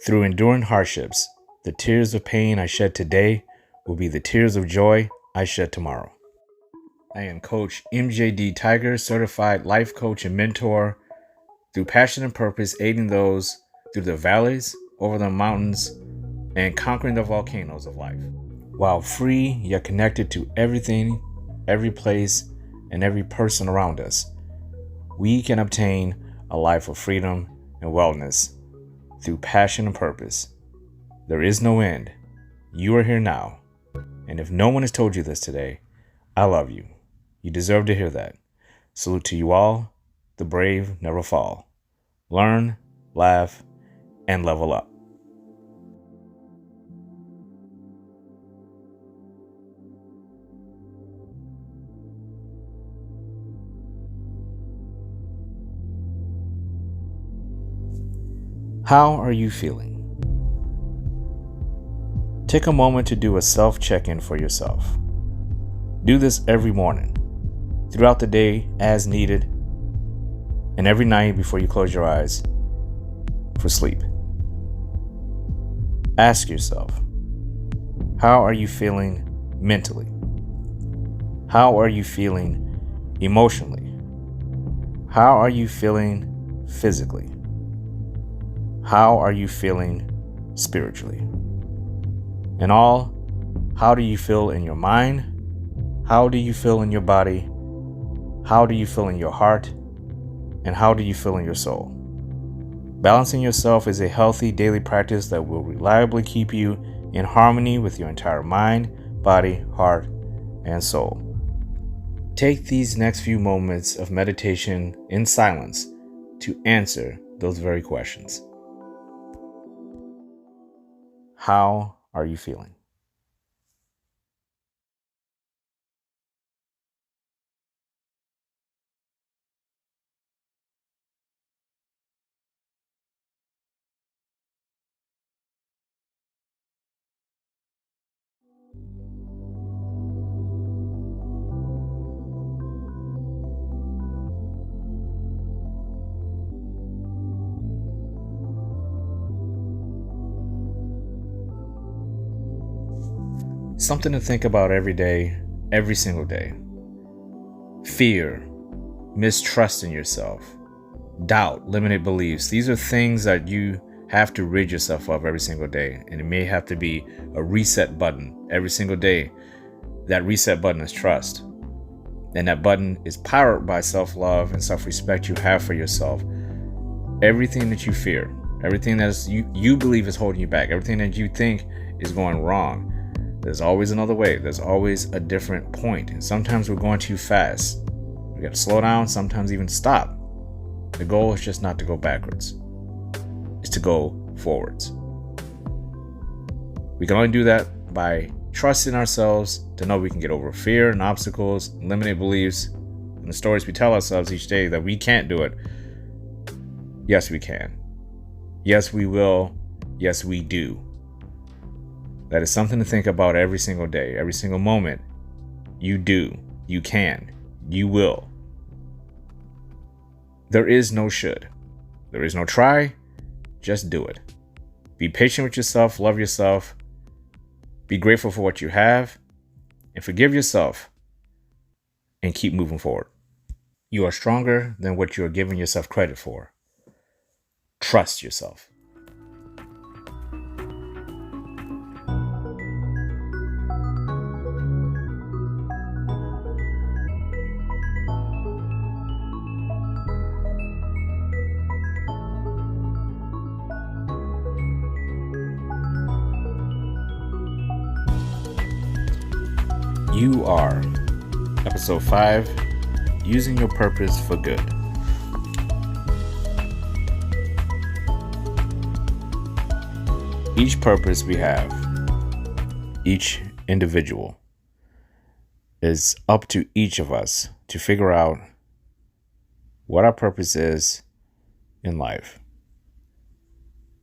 Through enduring hardships, the tears of pain I shed today will be the tears of joy I shed tomorrow. I am Coach mjdtiger, certified life coach and mentor. Through passion and purpose, aiding those through the valleys, over the mountains, and conquering the volcanoes of life. While free, yet connected to everything, every place, and every person around us, we can obtain a life of freedom and wellness through passion and purpose. There is no end. You are here now. And if no one has told you this today, I love you. You deserve to hear that. Salute to you all. The brave never fall. Learn, laugh, and level up. How are you feeling? Take a moment to do a self-check-in for yourself. Do this every morning, throughout the day as needed, and every night before you close your eyes for sleep. Ask yourself, how are you feeling mentally? How are you feeling emotionally? How are you feeling physically? How are you feeling spiritually? And all, how do you feel in your mind? How do you feel in your body? How do you feel in your heart? And how do you feel in your soul? Balancing yourself is a healthy daily practice that will reliably keep you in harmony with your entire mind, body, heart, and soul. Take these next few moments of meditation in silence to answer those very questions. How are you feeling? Something to think about every day, every single day. Fear, mistrust in yourself, doubt, limited beliefs. These are things that you have to rid yourself of every single day. And it may have to be a reset button every single day. That reset button is trust. And that button is powered by self-love and self-respect you have for yourself. Everything that you fear, everything that you believe is holding you back, everything that you think is going wrong, there's always another way. There's always a different point. And sometimes we're going too fast. We got to slow down, sometimes even stop. The goal is just not to go backwards. It's to go forwards. We can only do that by trusting ourselves to know we can get over fear and obstacles, limited beliefs, and the stories we tell ourselves each day that we can't do it. Yes, we can. Yes, we will. Yes, we do. That is something to think about every single day, every single moment. You do, you can, you will. There is no should. There is no try. Just do it. Be patient with yourself, love yourself, be grateful for what you have, and forgive yourself, and keep moving forward. You are stronger than what you are giving yourself credit for. Trust yourself. You are episode 5, using your purpose for good. Each purpose we have, each individual, is up to each of us to figure out what our purpose is in life.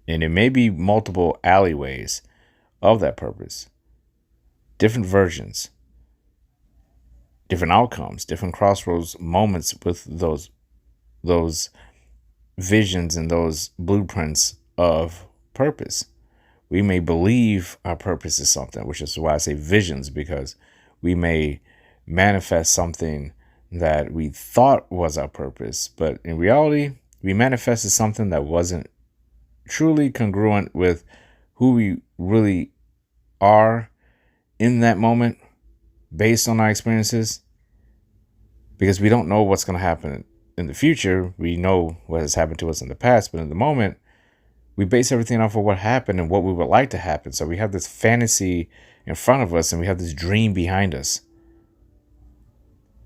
And it may be multiple alleyways of that purpose, different versions, different outcomes, different crossroads moments with those visions and those blueprints of purpose. We may believe our purpose is something, which is why I say visions, because we may manifest something that we thought was our purpose, but in reality, we manifested something that wasn't truly congruent with who we really are in that moment based on our experiences, because we don't know what's going to happen in the future. We know what has happened to us in the past, but in the moment, we base everything off of what happened and what we would like to happen. So we have this fantasy in front of us and we have this dream behind us.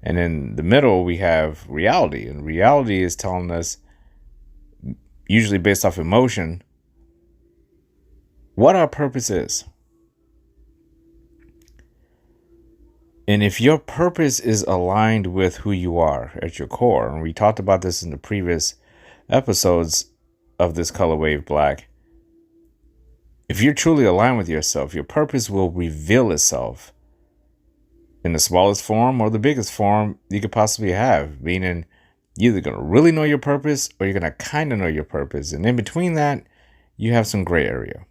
And in the middle, we have reality. And reality is telling us, usually based off emotion, what our purpose is. And if your purpose is aligned with who you are at your core, and we talked about this in the previous episodes of this Color Wave Black, if you're truly aligned with yourself, your purpose will reveal itself in the smallest form or the biggest form you could possibly have, meaning you're either going to really know your purpose or you're going to kind of know your purpose. And in between that, you have some gray area.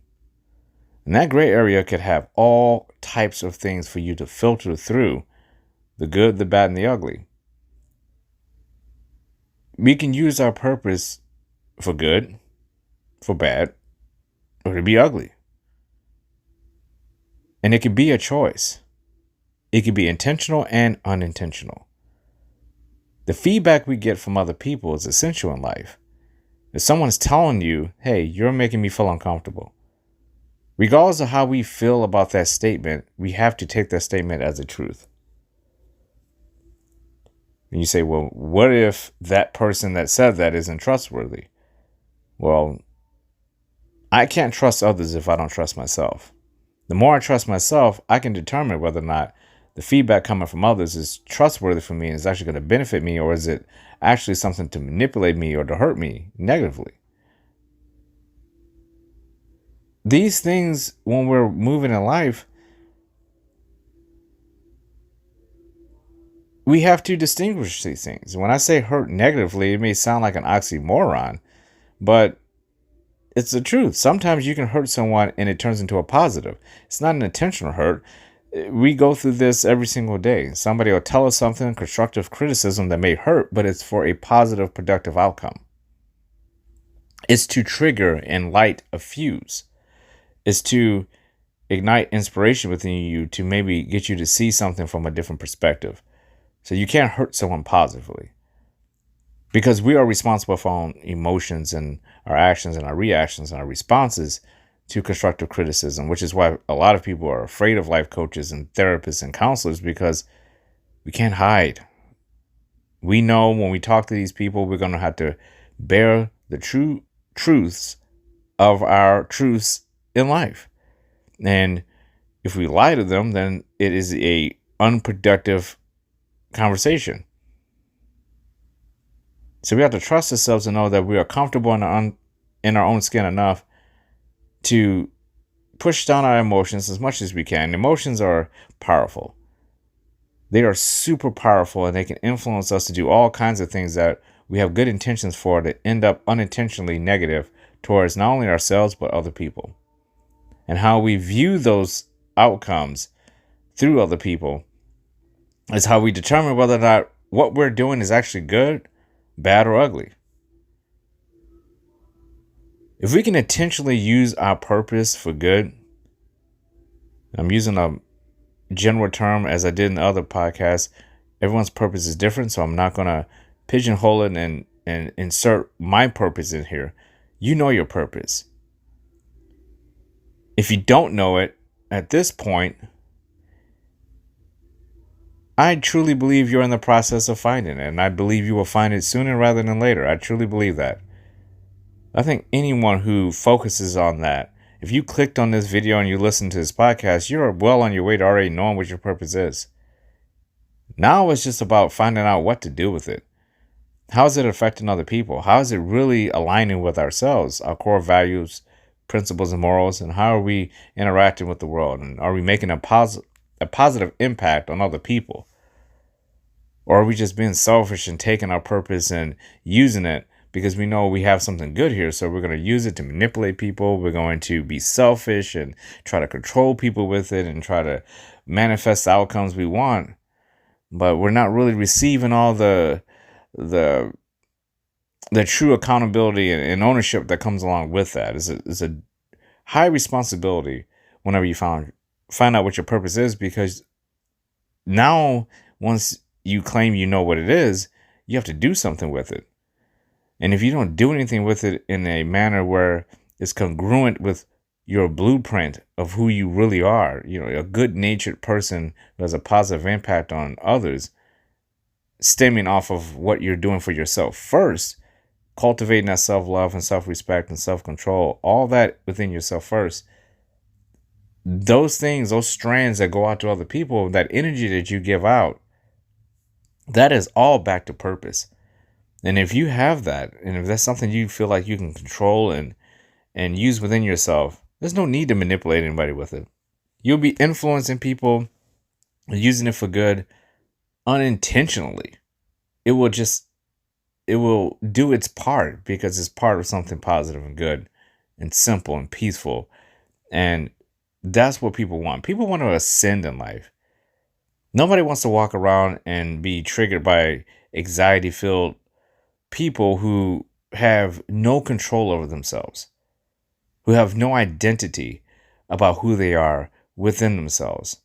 And that gray area could have all types of things for you to filter through: the good, the bad, and the ugly. We can use our purpose for good, for bad, or to be ugly. And it could be a choice. It could be intentional and unintentional. The feedback we get from other people is essential in life. If someone's telling you, hey, you're making me feel uncomfortable, regardless of how we feel about that statement, we have to take that statement as a truth. And you say, well, what if that person that said that isn't trustworthy? Well, I can't trust others if I don't trust myself. The more I trust myself, I can determine whether or not the feedback coming from others is trustworthy for me and is actually going to benefit me, or is it actually something to manipulate me or to hurt me negatively. These things, when we're moving in life, we have to distinguish these things. When I say hurt negatively, it may sound like an oxymoron, but it's the truth. Sometimes you can hurt someone and it turns into a positive. It's not an intentional hurt. We go through this every single day. Somebody will tell us something, constructive criticism that may hurt, but it's for a positive, productive outcome. It's to trigger and light a fuse. It's to ignite inspiration within you to maybe get you to see something from a different perspective. So you can't hurt someone positively, because we are responsible for our own emotions and our actions and our reactions and our responses to constructive criticism, which is why a lot of people are afraid of life coaches and therapists and counselors, because we can't hide. We know when we talk to these people, we're going to have to bear the true truths of our truths in life. And if we lie to them, then it is a unproductive conversation. So we have to trust ourselves and know that we are comfortable in our own skin enough to push down our emotions as much as we can. Emotions are powerful. They are super powerful, and they can influence us to do all kinds of things that we have good intentions for that end up unintentionally negative towards not only ourselves but other people. And how we view those outcomes through other people is how we determine whether or not what we're doing is actually good, bad, or ugly. If we can intentionally use our purpose for good, I'm using a general term as I did in the other podcasts. Everyone's purpose is different, so I'm not going to pigeonhole it and insert my purpose in here. You know your purpose. If you don't know it at this point, I truly believe you're in the process of finding it, and I believe you will find it sooner rather than later. I truly believe that. I think anyone who focuses on that, if you clicked on this video and you listen to this podcast, you're well on your way to already knowing what your purpose is. Now it's just about finding out what to do with it. How is it affecting other people? How is it really aligning with ourselves, our core values, principles, and morals? And how are we interacting with the world? And are we making a positive impact on other people? Or are we just being selfish and taking our purpose and using it, because we know we have something good here. So we're going to use it to manipulate people. We're going to be selfish and try to control people with it and try to manifest the outcomes we want. But we're not really receiving all the true accountability and ownership that comes along with that. It's a high responsibility whenever you find out what your purpose is, because now once you claim you know what it is, you have to do something with it. And if you don't do anything with it in a manner where it's congruent with your blueprint of who you really are, a good-natured person who has a positive impact on others, stemming off of what you're doing for yourself first, cultivating that self-love and self-respect and self-control, all that within yourself first. Those things, those strands that go out to other people, that energy that you give out, that is all back to purpose. And if you have that, and if that's something you feel like you can control and use within yourself, there's no need to manipulate anybody with it. You'll be influencing people, using it for good unintentionally. It will do its part because it's part of something positive and good and simple and peaceful. And that's what people want. People want to ascend in life. Nobody wants to walk around and be triggered by anxiety-filled people who have no control over themselves, who have no identity about who they are within themselves.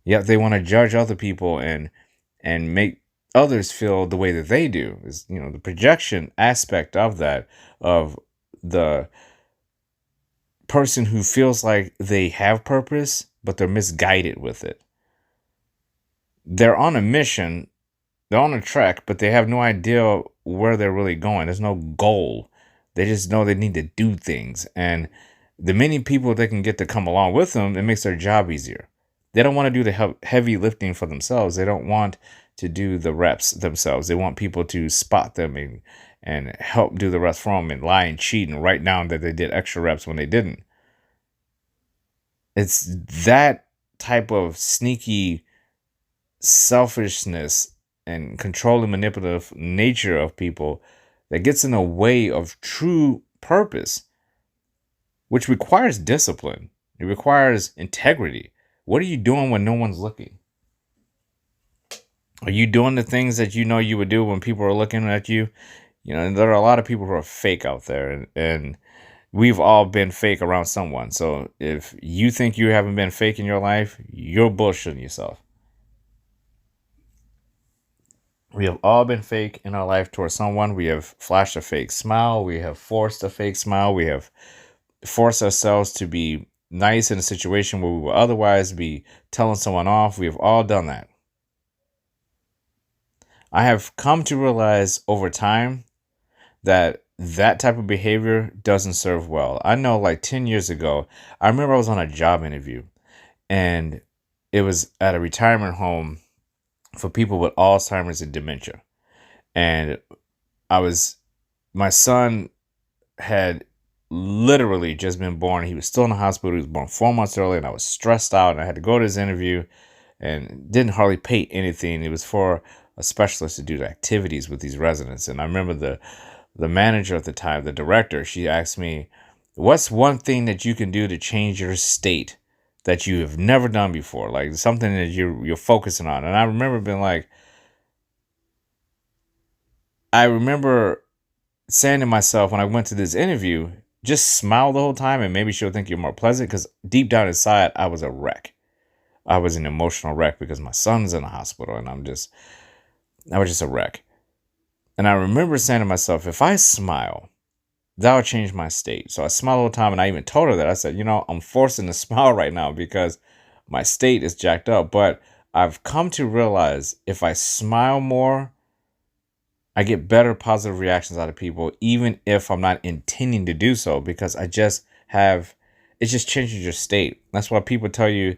Yet they want to judge other people and make others feel the way that they do. Is the projection aspect of that, of the person who feels like they have purpose, but they're misguided with it. They're on a mission, they're on a trek, but they have no idea where they're really going. There's no goal. They just know they need to do things. And the many people they can get to come along with them, it makes their job easier. They don't want to do the heavy lifting for themselves. They don't want to do the reps themselves. They want people to spot them and help do the rest for them and lie and cheat and write down that they did extra reps when they didn't. It's that type of sneaky selfishness and controlling, manipulative nature of people that gets in the way of true purpose, which requires discipline. It requires integrity. What are you doing when no one's looking? Are you doing the things that you know you would do when people are looking at you? There are a lot of people who are fake out there, and we've all been fake around someone. So if you think you haven't been fake in your life, you're bullshitting yourself. We have all been fake in our life towards someone. We have flashed a fake smile. We have forced a fake smile. We have forced ourselves to be nice in a situation where we would otherwise be telling someone off. We have all done that. I have come to realize over time that type of behavior doesn't serve well. I know, like 10 years ago, I remember I was on a job interview, and it was at a retirement home for people with Alzheimer's and dementia. And my son had literally just been born. He was still in the hospital. He was born 4 months early, and I was stressed out, and I had to go to this interview and didn't hardly pay anything. It was for a specialist to do the activities with these residents. And I remember the manager at the time, the director, she asked me, what's one thing that you can do to change your state that you have never done before? Like something that you're focusing on. And I remember being like, I remember saying to myself when I went to this interview, just smile the whole time and maybe she'll think you're more pleasant, because deep down inside, I was a wreck. I was an emotional wreck because my son's in the hospital and I was just a wreck. And I remember saying to myself, if I smile, that'll change my state. So I smile all the time, and I even told her that. I said, I'm forcing to smile right now because my state is jacked up. But I've come to realize if I smile more, I get better positive reactions out of people, even if I'm not intending to do so, because it just changes your state. That's why people tell you,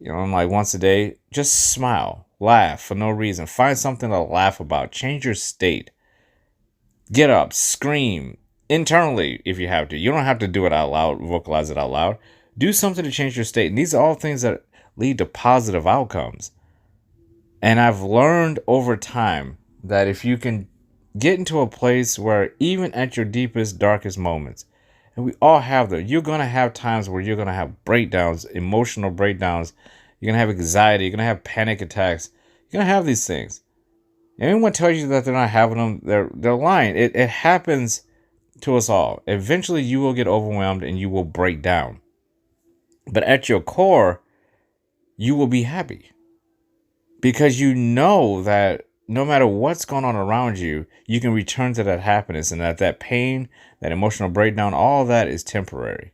I'm like, once a day, just smile, laugh for no reason. Find something to laugh about. Change your state. Get up, scream internally if you have to. You don't have to do it out loud, vocalize it out loud. Do something to change your state. And these are all things that lead to positive outcomes. And I've learned over time that if you can get into a place where even at your deepest, darkest moments, and we all have them, you're going to have times where you're going to have breakdowns, emotional breakdowns. You're going to have anxiety. You're going to have panic attacks. You're going to have these things. Anyone tells you that they're not having them, they're lying. It happens to us all. Eventually, you will get overwhelmed and you will break down. But at your core, you will be happy because you know that no matter what's going on around you, you can return to that happiness, and that pain, that emotional breakdown, all that is temporary.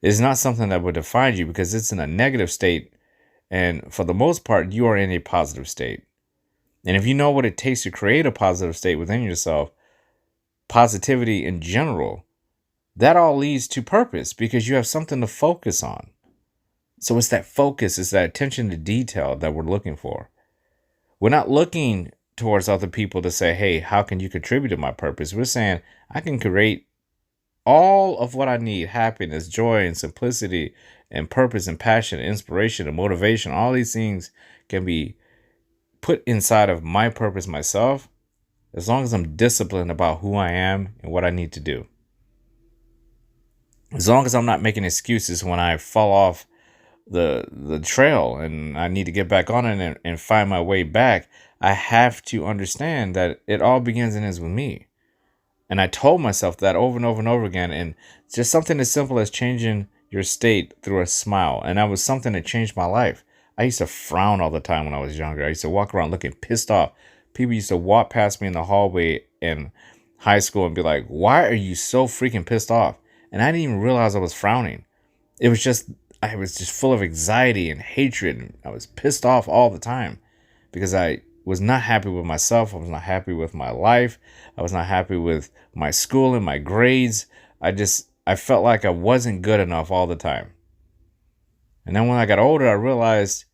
It's not something that would define you because it's in a negative state. And for the most part, you are in a positive state. And if you know what it takes to create a positive state within yourself, positivity in general, that all leads to purpose because you have something to focus on. So it's that focus, it's that attention to detail that we're looking for. We're not looking towards other people to say, hey, how can you contribute to my purpose? We're saying, I can create all of what I need: happiness, joy, and simplicity, and purpose, and passion, and inspiration, and motivation. All these things can be put inside of my purpose myself, as long as I'm disciplined about who I am and what I need to do. As long as I'm not making excuses when I fall off the trail and I need to get back on it and find my way back, I have to understand that it all begins and ends with me. And I told myself that over and over and over again. And just something as simple as changing your state through a smile. And that was something that changed my life. I used to frown all the time when I was younger. I used to walk around looking pissed off. People used to walk past me in the hallway in high school and be like, why are you so freaking pissed off? And I didn't even realize I was frowning. I was just full of anxiety and hatred. And I was pissed off all the time because I was not happy with myself. I was not happy with my life. I was not happy with my school and my grades. I felt like I wasn't good enough all the time. And then when I got older, I realized,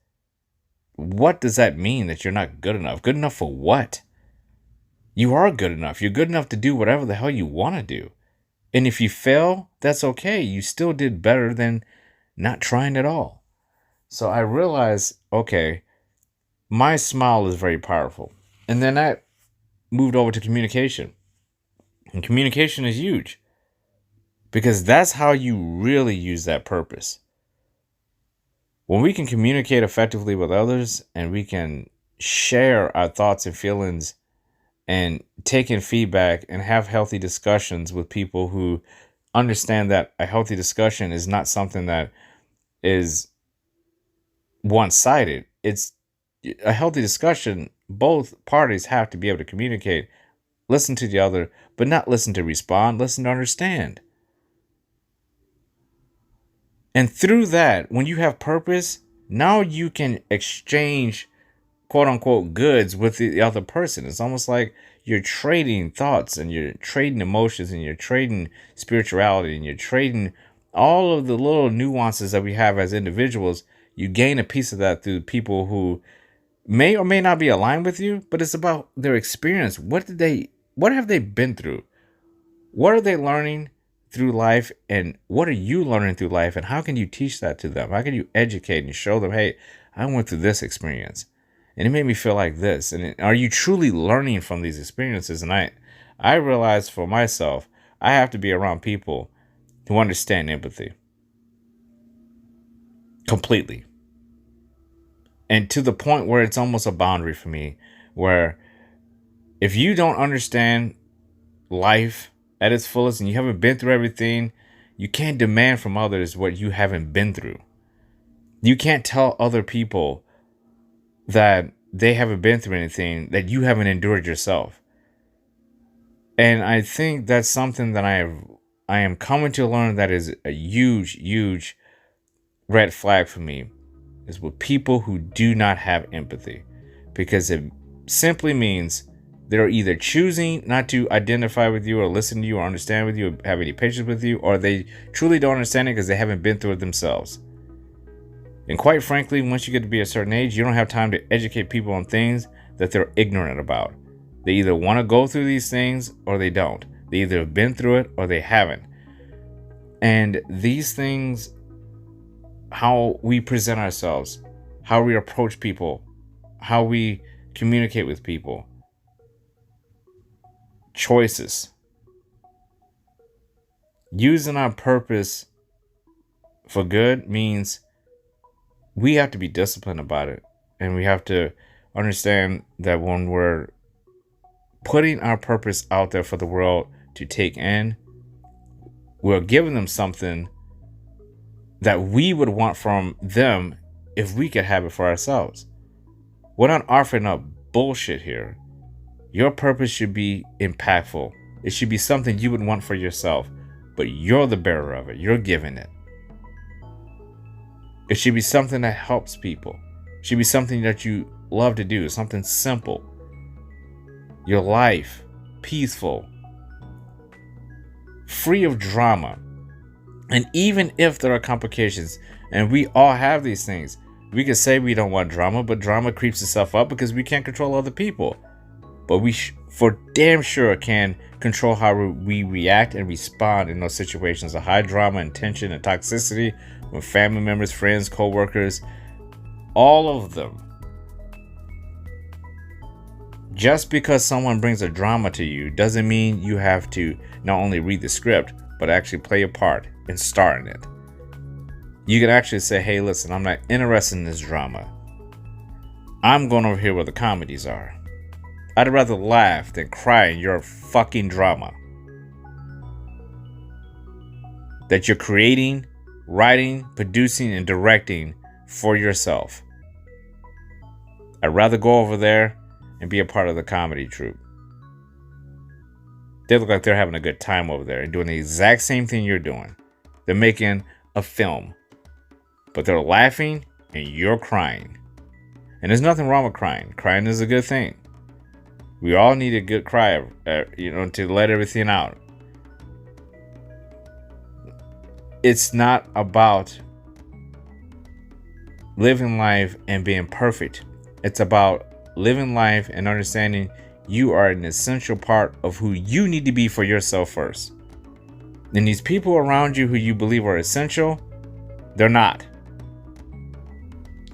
what does that mean that you're not good enough? Good enough for what? You are good enough. You're good enough to do whatever the hell you want to do. And if you fail, that's okay. You still did better than not trying at all. So I realized, okay, my smile is very powerful. And then I moved over to communication. And communication is huge because that's how you really use that purpose. When we can communicate effectively with others and we can share our thoughts and feelings and take in feedback and have healthy discussions with people who understand that a healthy discussion is not something that is one-sided. It's a healthy discussion. Both parties have to be able to communicate, listen to the other, but not listen to respond, listen to understand. And through that, when you have purpose, now you can exchange quote unquote goods with the other person. It's almost like you're trading thoughts and you're trading emotions and you're trading spirituality and you're trading all of the little nuances that we have as individuals. You gain a piece of that through people who may or may not be aligned with you, but it's about their experience. What have they been through? What are they learning through life, and what are you learning through life, and how can you teach that to them? How can you educate and show them, hey, I went through this experience and it made me feel like this? And are you truly learning from these experiences? And I realized for myself, I have to be around people who understand empathy completely, and to the point where it's almost a boundary for me, where if you don't understand life at its fullest and you haven't been through everything, you can't demand from others what you haven't been through. You can't tell other people that they haven't been through anything that you haven't endured yourself. And I think that's something that I am coming to learn that is a huge red flag for me, is with people who do not have empathy, because it simply means they're either choosing not to identify with you or listen to you or understand with you or have any patience with you, or they truly don't understand it because they haven't been through it themselves. And quite frankly, once you get to be a certain age, you don't have time to educate people on things that they're ignorant about. They either want to go through these things or they don't. They either have been through it or they haven't. And these things, how we present ourselves, how we approach people, how we communicate with people, choices. Using our purpose for good means we have to be disciplined about it. And we have to understand that when we're putting our purpose out there for the world to take in, we're giving them something that we would want from them if we could have it for ourselves. We're not offering up bullshit here. Your purpose should be impactful. It should be something you would want for yourself, but you're the bearer of it. You're giving it. It should be something that helps people. It should be something that you love to do, something simple. Your life, peaceful, free of drama. And even if there are complications, and we all have these things, we can say we don't want drama, but drama creeps itself up because we can't control other people. But we for damn sure can control how we react and respond in those situations of high drama and tension and toxicity with family members, friends, co-workers, all of them. Just because someone brings a drama to you doesn't mean you have to not only read the script, but actually play a part and star in it. You can actually say, hey, listen, I'm not interested in this drama. I'm going over here where the comedies are. I'd rather laugh than cry in your fucking drama that you're creating, writing, producing, and directing for yourself. I'd rather go over there and be a part of the comedy troupe. They look like they're having a good time over there and doing the exact same thing you're doing. They're making a film, but they're laughing and you're crying. And there's nothing wrong with crying. Crying is a good thing. We all need a good cry, to let everything out. It's not about living life and being perfect. It's about living life and understanding you are an essential part of who you need to be for yourself first. And these people around you who you believe are essential, they're not.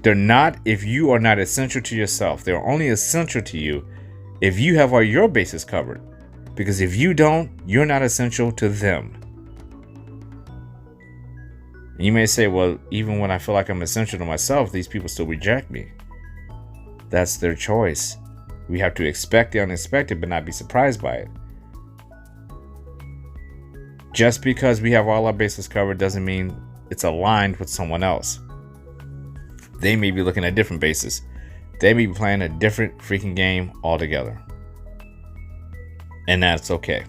They're not if you are not essential to yourself. They're only essential to you if you have all your bases covered. Because if you don't, you're not essential to them. And you may say, well, even when I feel like I'm essential to myself, these people still reject me. That's their choice. We have to expect the unexpected, but not be surprised by it. Just because we have all our bases covered doesn't mean it's aligned with someone else. They may be looking at different bases. They may be playing a different freaking game altogether. And that's okay.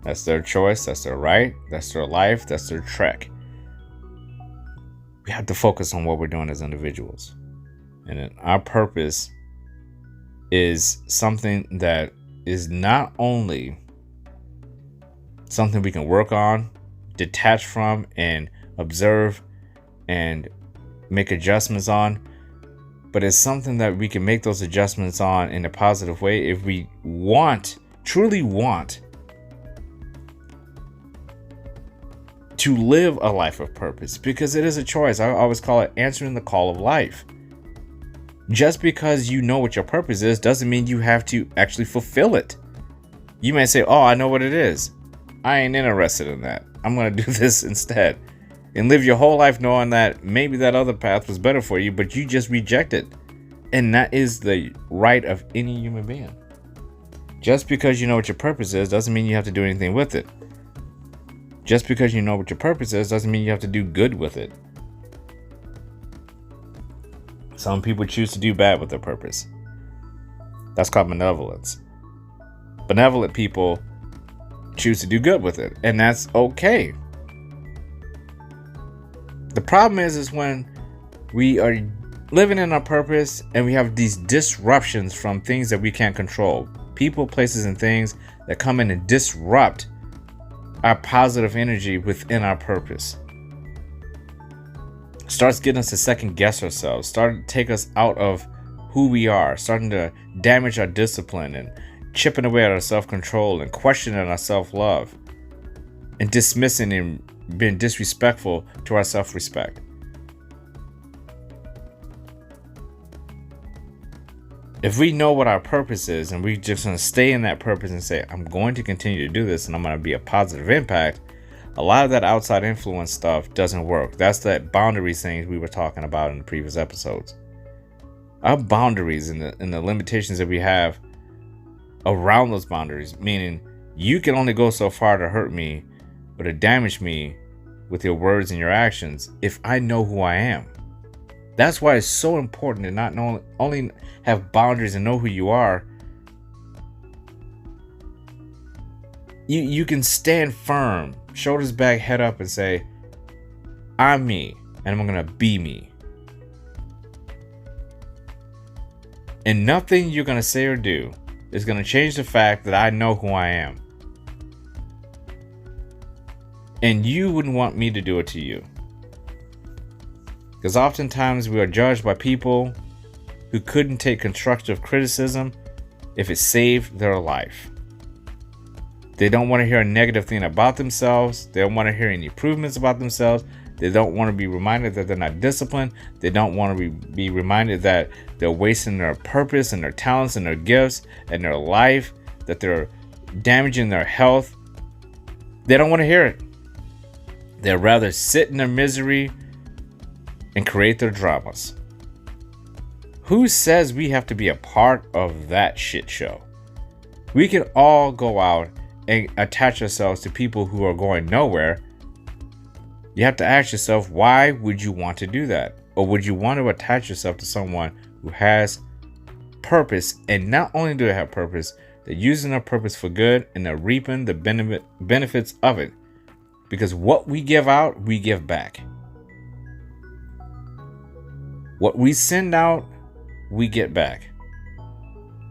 That's their choice. That's their right. That's their life. That's their trek. We have to focus on what we're doing as individuals. And our purpose is something that is not only something we can work on, detach from, and observe and make adjustments on, but it's something that we can make those adjustments on in a positive way if we truly want to live a life of purpose, because it is a choice. I always call it answering the call of life. Just because you know what your purpose is doesn't mean you have to actually fulfill it. You may say, oh, I know what it is. I ain't interested in that. I'm going to do this instead. And live your whole life knowing that maybe that other path was better for you, but you just reject it. And that is the right of any human being. Just because you know what your purpose is doesn't mean you have to do anything with it. Just because you know what your purpose is doesn't mean you have to do good with it. Some people choose to do bad with their purpose. That's called malevolence. Benevolent people choose to do good with it, and that's okay. The problem is when we are living in our purpose and we have these disruptions from things that we can't control. People, places, and things that come in and disrupt our positive energy within our purpose. Starts getting us to second guess ourselves, starting to take us out of who we are, starting to damage our discipline and chipping away at our self-control and questioning our self-love and dismissing and being disrespectful to our self-respect. If we know what our purpose is and we're just going to stay in that purpose and say, I'm going to continue to do this and I'm going to be a positive impact, a lot of that outside influence stuff doesn't work. That's that boundaries thing we were talking about in the previous episodes. Our boundaries and the limitations that we have around those boundaries, meaning you can only go so far to hurt me or to damage me with your words and your actions if I know who I am. That's why it's so important to not only have boundaries and know who you are. You can stand firm, shoulders back, head up, and say, I'm me, and I'm going to be me. And nothing you're going to say or do is going to change the fact that I know who I am. And you wouldn't want me to do it to you. Because oftentimes we are judged by people who couldn't take constructive criticism if it saved their life. They don't want to hear a negative thing about themselves. They don't want to hear any improvements about themselves. They don't want to be reminded that they're not disciplined. They don't want to be reminded that they're wasting their purpose and their talents and their gifts and their life, that they're damaging their health. They don't want to hear it. They'd rather sit in their misery and create their dramas. Who says we have to be a part of that shit show? We can all go out and attach ourselves to people who are going nowhere. You have to ask yourself, why would you want to do that? Or would you want to attach yourself to someone who has purpose? And not only do they have purpose, they're using their purpose for good and they're reaping the benefits of it. Because what we give out, we give back. What we send out, we get back.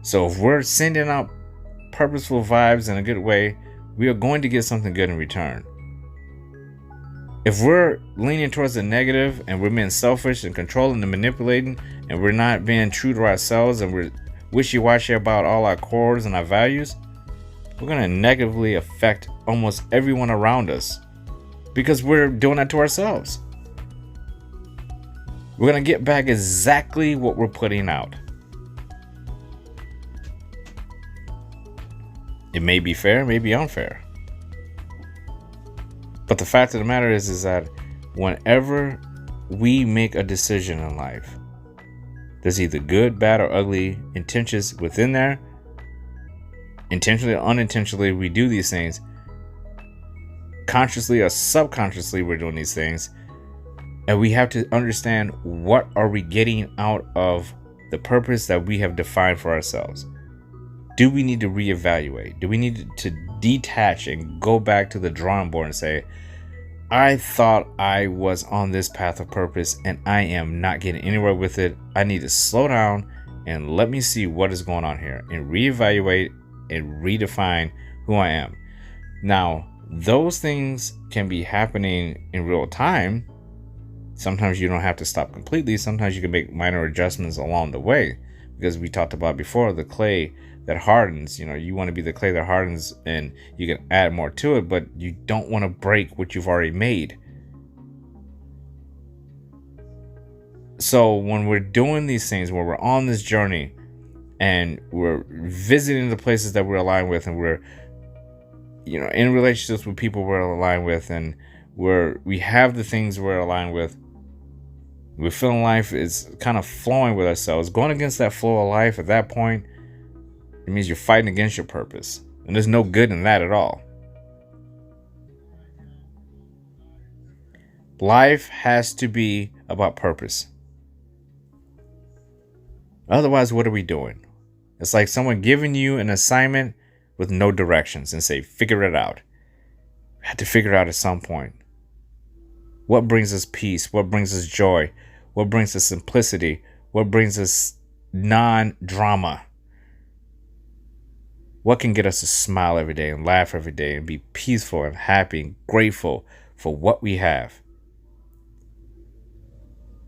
So if we're sending out purposeful vibes in a good way, we are going to get something good in return. If we're leaning towards the negative and we're being selfish and controlling and manipulating and we're not being true to ourselves and we're wishy-washy about all our cores and our values, we're going to negatively affect almost everyone around us because we're doing that to ourselves. We're going to get back exactly what we're putting out. It may be fair, it may be unfair. But the fact of the matter is that whenever we make a decision in life, there's either good, bad, or ugly intentions within there. Intentionally or unintentionally, we do these things. Consciously or subconsciously, we're doing these things. And we have to understand, what are we getting out of the purpose that we have defined for ourselves? Do we need to reevaluate? Do we need to detach and go back to the drawing board and say, I thought I was on this path of purpose and I am not getting anywhere with it. I need to slow down and let me see what is going on here and reevaluate and redefine who I am. Now, those things can be happening in real time. Sometimes you don't have to stop completely. Sometimes you can make minor adjustments along the way, because we talked about before, the clay that hardens. You want to be the clay that hardens, and you can add more to it, but you don't want to break what you've already made. So when we're doing these things, when we're on this journey and we're visiting the places that we're aligned with, and we're in relationships with people we're aligned with, and we have the things we're aligned with, we're feeling life is kind of flowing with ourselves. Going against that flow of life at that point, it means you're fighting against your purpose. And there's no good in that at all. Life has to be about purpose. Otherwise, what are we doing? It's like someone giving you an assignment with no directions and say, figure it out. We have to figure it out at some point. What brings us peace? What brings us joy? What brings us simplicity? What brings us non-drama? What can get us to smile every day and laugh every day and be peaceful and happy and grateful for what we have?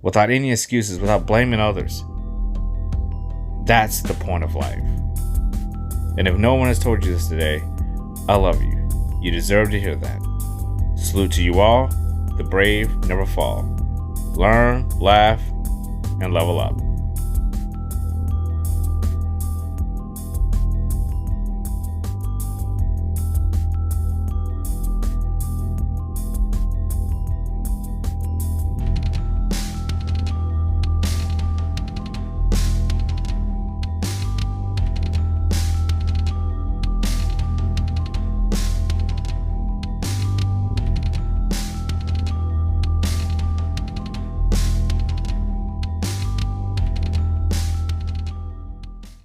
Without any excuses, without blaming others. That's the point of life. And if no one has told you this today, I love you. You deserve to hear that. Salute to you all. The brave never fall. Learn, laugh, and level up.